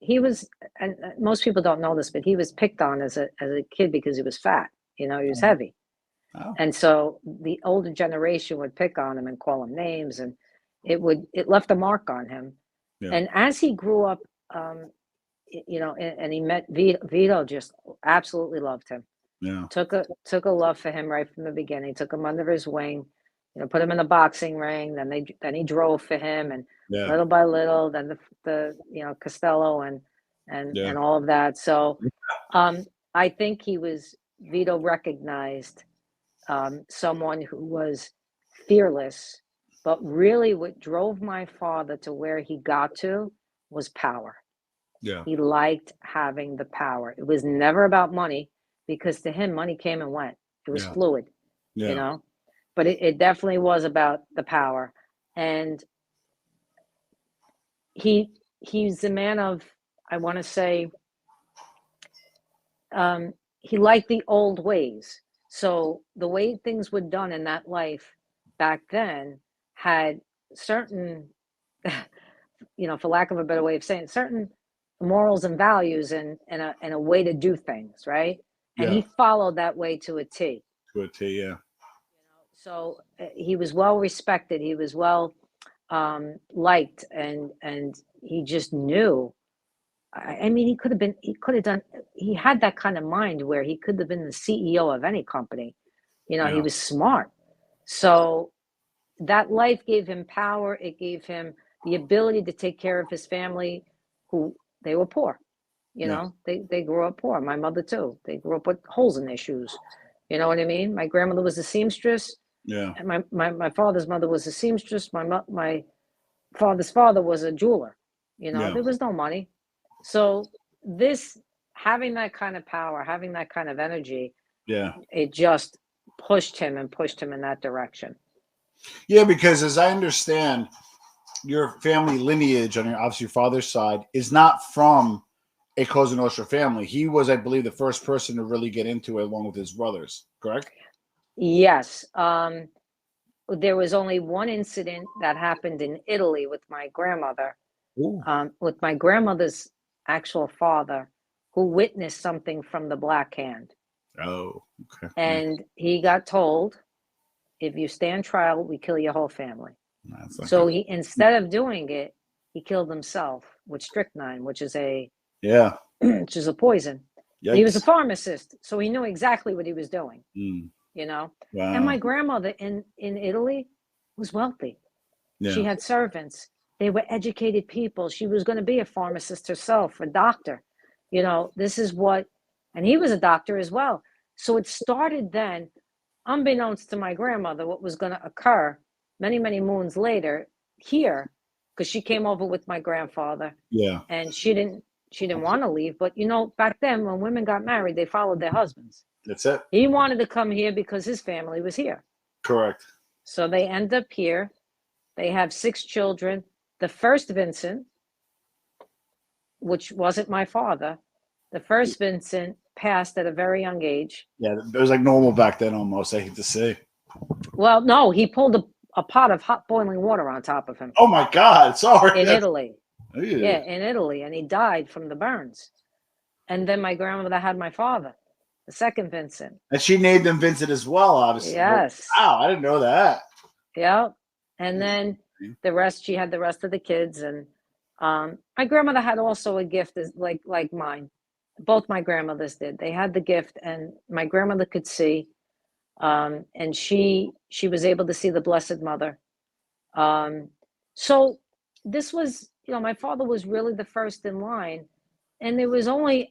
he was, and most people don't know this, but he was picked on as a kid because he was fat. You know, he was heavy. Oh. And so the older generation would pick on him and call him names, and it left a mark on him. Yeah. And as he grew up, you know, and he met Vito just absolutely loved him. Yeah. Took a love for him right from the beginning. Took him under his wing, you know, put him in the boxing ring. Then he drove for him, and Yeah. little by little, then the you know, Costello and all of that. So, I think Vito recognized someone who was fearless, but really what drove my father to where he got to was power. Yeah. He liked having the power. It was never about money, because to him, money came and went. It was fluid, Yeah. you know, but it definitely was about the power. And he's a man of, I want to say, he liked the old ways. So the way things were done in that life back then had certain, you know, for lack of a better way of saying it, certain morals and values and a way to do things, right? And he followed that way to a T. To a T, yeah. You know, so he was well respected. He was well liked, and he just knew. I mean, he had that kind of mind where he could have been the CEO of any company. You know, he was smart. So that life gave him power. It gave him the ability to take care of his family, who they were poor. You know, they grew up poor. My mother too. They grew up with holes in their shoes. You know what I mean? My grandmother was a seamstress. Yeah. And my father's mother was a seamstress. My father's father was a jeweler. You know, there was no money. So having that kind of power, having that kind of energy, it just pushed him in that direction. Yeah, because as I understand, your family lineage on obviously your father's side is not from a Cosa Nostra family. He was, I believe, the first person to really get into it along with his brothers, correct? Yes. There was only one incident that happened in Italy with my grandmother, with my grandmother's actual father, who witnessed something from the Black Hand. Oh, okay. And he got told, if you stand trial, we kill your whole family. So he, instead of doing it, he killed himself with strychnine, which is a poison. He was a pharmacist, so he knew exactly what he was doing. You know, and my grandmother in Italy was wealthy. She had servants. They were educated people. She was going to be a pharmacist herself, a doctor. You know, and he was a doctor as well. So it started then, unbeknownst to my grandmother, what was going to occur many, many moons later here, because she came over with my grandfather. Yeah. And she didn't want to leave. But, you know, back then when women got married, they followed their husbands. That's it. He wanted to come here because his family was here. Correct. So they end up here. They have 6 children. The first Vincent, which wasn't my father, the first Vincent passed at a very young age. Yeah, it was like normal back then almost, I hate to say. Well, no, he pulled a pot of hot boiling water on top of him. Oh my God, sorry. In Italy. Ew. Yeah, in Italy. And he died from the burns. And then my grandmother had my father, the second Vincent. And she named him Vincent as well, obviously. Yes. Wow, I didn't know that. Yeah. And then she had the rest of the kids. And my grandmother had also a gift like mine. Both my grandmothers did. They had the gift, and my grandmother could see. And she was able to see the Blessed Mother. So this was, you know, my father was really the first in line. And there was only